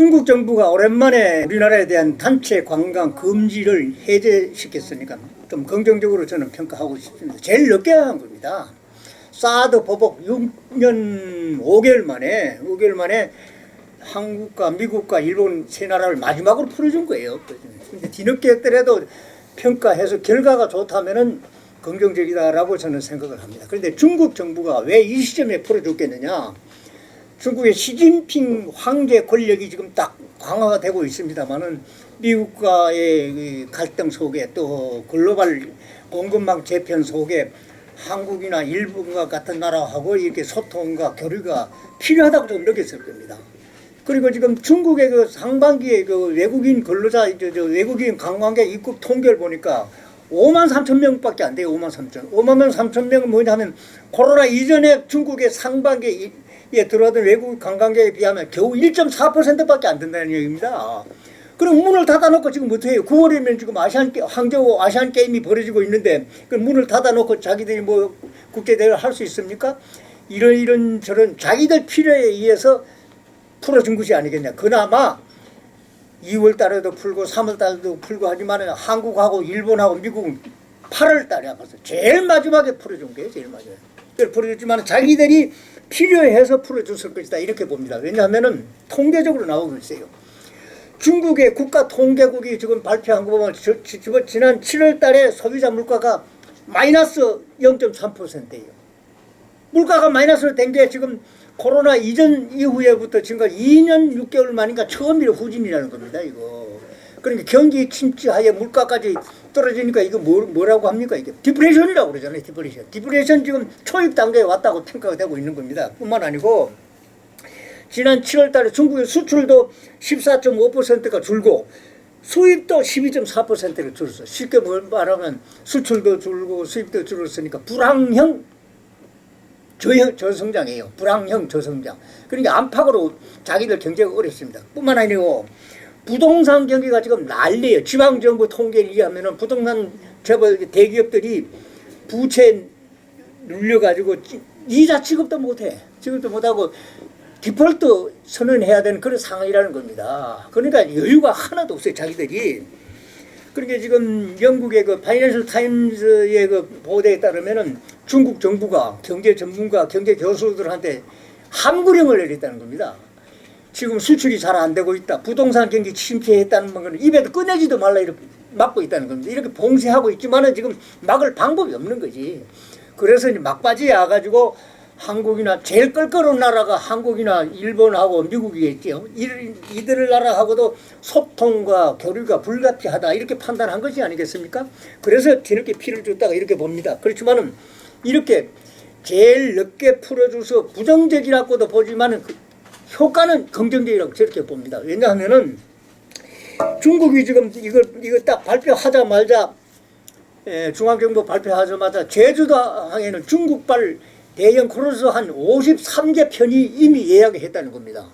중국 정부가 오랜만에 우리나라에 대한 단체 관광 금지를 해제시켰으니까 좀 긍정적으로 저는 평가하고 싶습니다. 제일 늦게 한 겁니다. 사드 보복 6년 5개월 만에 한국과 미국과 일본 세 나라를 마지막으로 풀어준 거예요. 근데 뒤늦게 했더라도 평가해서 결과가 좋다면은 긍정적이다라고 저는 생각을 합니다. 그런데 중국 정부가 왜 이 시점에 풀어줬겠느냐? 중국의 시진핑 황제 권력이 지금 딱 강화가 되고 있습니다만은 미국과의 갈등 속에 또 글로벌 공급망 재편 속에 한국이나 일본과 같은 나라하고 이렇게 소통과 교류가 필요하다고 좀 느꼈을 겁니다. 그리고 지금 중국의 그 상반기에 그 외국인 근로자, 외국인 관광객 입국 통계를 보니까 5만 3천 명밖에 안 돼요. 5만 3천 명은 뭐냐면 코로나 이전에 중국의 상반기에 들어왔던 외국 관광객에 비하면 겨우 1.4%밖에 안 된다는 얘기입니다. 그럼 문을 닫아놓고 지금 어떻게 해요? 9월이면 지금 항저우 아시안 게임이 벌어지고 있는데 그 문을 닫아놓고 자기들이 뭐 국제대회를 할 수 있습니까? 이런 저런 자기들 필요에 의해서 풀어준 것이 아니겠냐. 그나마 2월 달에도 풀고 3월 달에도 풀고 하지만 한국하고 일본하고 미국은 8월 달에 아파서 제일 마지막에 풀어준 거예요. 제일 마지막에. 풀어줬지만 자기들이 필요해서 풀어줬을 것이다. 이렇게 봅니다. 왜냐하면 통계적으로 나오고 있어요. 중국의 국가통계국이 지금 발표한 거 보면 지난 7월 달에 소비자 물가가 마이너스 0.3%예요. 물가가 마이너스로 된 게 지금 코로나 이전 이후에부터 지금까지 2년 6개월 만인가 처음이라 후진이라는 겁니다. 이거. 그러니까 경기 침체하에 물가까지 떨어지니까 이거 뭐라고 합니까? 이게 디프레션이라고 그러잖아요. 디프레션 지금 초입 단계에 왔다고 평가가 되고 있는 겁니다. 뿐만 아니고 지난 7월 달에 중국의 수출도 14.5%가 줄고 수입도 12.4%를 줄었어요. 쉽게 말하면 수출도 줄고 수입도 줄었으니까 불황형 저성장이에요. 불황형 저성장. 그러니까 안팎으로 자기들 경제가 어렵습니다. 뿐만 아니고 부동산 경기가 지금 난리예요. 지방정부 통계에 의하면 부동산 대기업들이 부채 눌려가지고 이자 지급도 못해. 지급도 못하고 디폴트 선언해야 되는 그런 상황이라는 겁니다. 그러니까 여유가 하나도 없어요. 자기들이. 그러니까 지금 영국의 그 파이낸셜 타임즈의 그 보도에 따르면은 중국 정부가 경제 전문가, 경제 교수들한테 함구령을 내렸다는 겁니다. 지금 수출이 잘 안 되고 있다. 부동산 경기 침체했다는 건 입에도 꺼내지도 말라 이렇게 막고 있다는 겁니다. 이렇게 봉쇄하고 있지만은 지금 막을 방법이 없는 거지. 그래서 이제 막바지에 와가지고 한국이나 제일 껄끄러운 나라가 한국이나 일본하고 미국이겠죠. 이들 나라하고도 소통과 교류가 불가피하다 이렇게 판단한 것이 아니겠습니까? 그래서 뒤늦게 피를 줬다가 이렇게 봅니다. 그렇지만은 이렇게 제일 늦게 풀어줘서 부정적이라고도 보지만은 효과는 긍정적이라고 저렇게 봅니다. 왜냐하면은 중국이 지금 이거 딱 발표하자마자 중앙정부 발표하자마자 제주도항에는 중국발 대형 크루즈 한 53개 편이 이미 예약을 했다는 겁니다.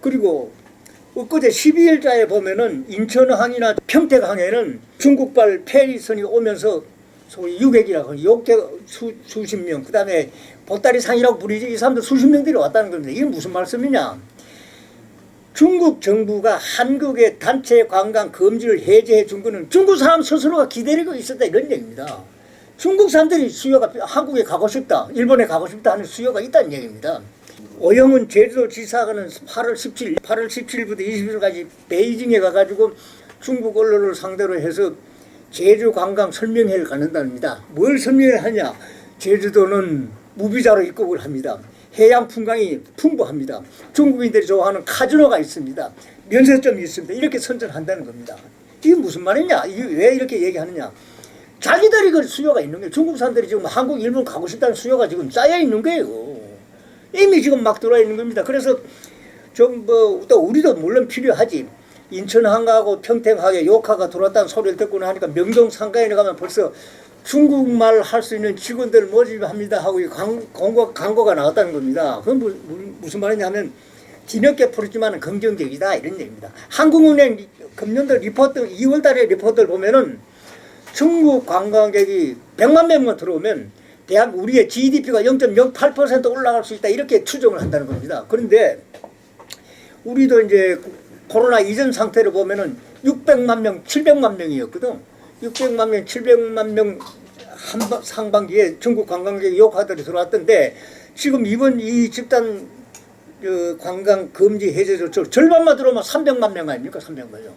그리고 엊그제 12일자에 보면은 인천항이나 평택항에는 중국발 페리선이 오면서 소위 유객이라고 수십 명, 그 다음에 보따리상이라고 부르지 이 사람들 수십 명들이 왔다는 겁니다. 이게 무슨 말씀이냐? 중국 정부가 한국의 단체 관광 금지를 해제해 준 거는 중국 사람 스스로가 기다리고 있었다 이런 얘기입니다. 중국 사람들이 수요가 한국에 가고 싶다, 일본에 가고 싶다 하는 수요가 있다는 얘기입니다. 오영훈 제주도지사는 8월 17일부터 20일까지 베이징에 가가지고 중국 언론을 상대로 해서 제주 관광 설명회를 갖는답니다. 뭘 설명을 하냐? 제주도는 무비자로 입국을 합니다. 해양 풍광이 풍부합니다. 중국인들이 좋아하는 카지노가 있습니다. 면세점이 있습니다. 이렇게 선전한다는 겁니다. 이게 무슨 말이냐? 이게 왜 이렇게 얘기하느냐? 자기들이 그 수요가 있는 거예요. 중국 사람들이 지금 한국, 일본 가고 싶다는 수요가 지금 쌓여 있는 거예요. 이미 지금 막 들어와 있는 겁니다. 그래서 좀 또 우리도 물론 필요하지. 인천항하고 평택항에 요카가 들어왔다는 소리를 듣고 나니까 명동 상가에 가면 벌써 중국말 할 수 있는 직원들 모집합니다 하고 광고가 나왔다는 겁니다. 그건 무슨 말이냐면 뒤늦게 풀었지만 긍정적이다 이런 얘기입니다. 한국은행 금년도 리포트 2월 달에 리포트를 보면은 중국 관광객이 100만 명만 들어오면 우리의 GDP가 0.08% 올라갈 수 있다 이렇게 추정을 한다는 겁니다. 그런데 우리도 이제 코로나 이전 상태를 보면은 600만 명, 700만 명이었거든. 600만 명, 700만 명 상반기에 중국 관광객 욕하들이 들어왔던데 지금 이번 이 집단 관광 금지 해제 조치 절반만 들어오면 300만 명 아닙니까? 300만 명.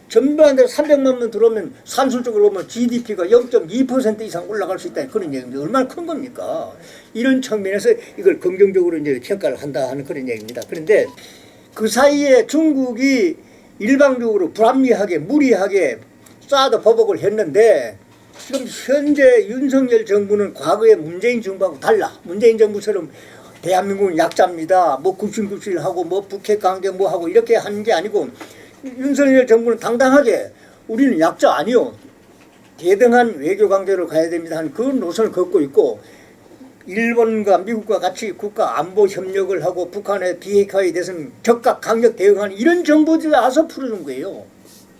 전반에 300만 명 들어오면 산술적으로 보면 GDP가 0.2% 이상 올라갈 수 있다는 그런 얘기입니다. 얼마나 큰 겁니까? 이런 측면에서 이걸 긍정적으로 이제 평가를 한다 하는 그런 얘기입니다. 그런데 그 사이에 중국이 일방적으로 불합리하게 무리하게 사드 보복을 했는데 지금 현재 윤석열 정부는 과거의 문재인 정부하고 달라. 문재인 정부처럼 대한민국은 약자입니다. 뭐 굽신굽신하고 뭐 북핵 관계 뭐 하고 이렇게 하는 게 아니고 윤석열 정부는 당당하게 우리는 약자 아니요. 대등한 외교 관계로 가야 됩니다 하는 그런 노선을 걷고 있고 일본과 미국과 같이 국가 안보 협력을 하고 북한의 비핵화에 대해서는 적극 강력 대응하는 이런 정보들이 와서 풀어준 거예요.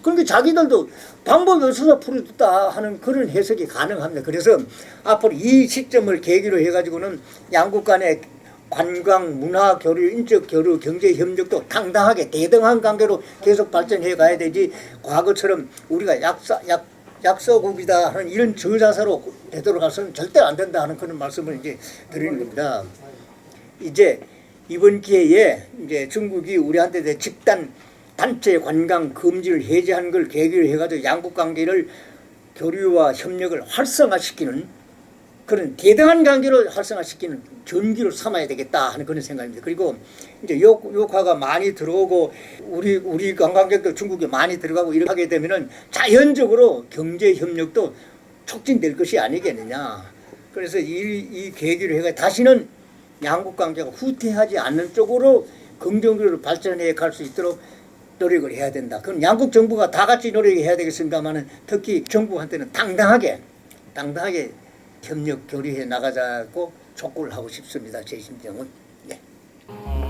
그러니까 자기들도 방법이 없어서 풀어줬다 하는 그런 해석이 가능합니다. 그래서 앞으로 이 시점을 계기로 해가지고는 양국 간의 관광, 문화 교류, 인적 교류, 경제 협력도 당당하게 대등한 관계로 계속 발전해 가야 되지 과거처럼 우리가 약소국이다 하는 이런 저자세로 되돌아가서는 절대 안 된다 하는 그런 말씀을 이제 드리는 겁니다. 이제 이번 기회에 이제 중국이 우리한테 집단 단체 관광 금지를 해제하는 걸 계기로 해가지고 양국 관계를 교류와 협력을 활성화시키는 그런 대등한 관계를 활성화시키는 전기를 삼아야 되겠다 하는 그런 생각입니다. 그리고 이제 욕화가 많이 들어오고 우리 관광객도 중국에 많이 들어가고 이렇게 하게 되면은 자연적으로 경제 협력도 촉진될 것이 아니겠느냐. 그래서 이 계기로 해가 다시는 양국 관계가 후퇴하지 않는 쪽으로 긍정적으로 발전해 갈 수 있도록 노력을 해야 된다. 그건 양국 정부가 다 같이 노력해야 되겠습니다만은 특히 정부한테는 당당하게 협력 교류해 나가자고 촉구를 하고 싶습니다. 제 심정은. 예.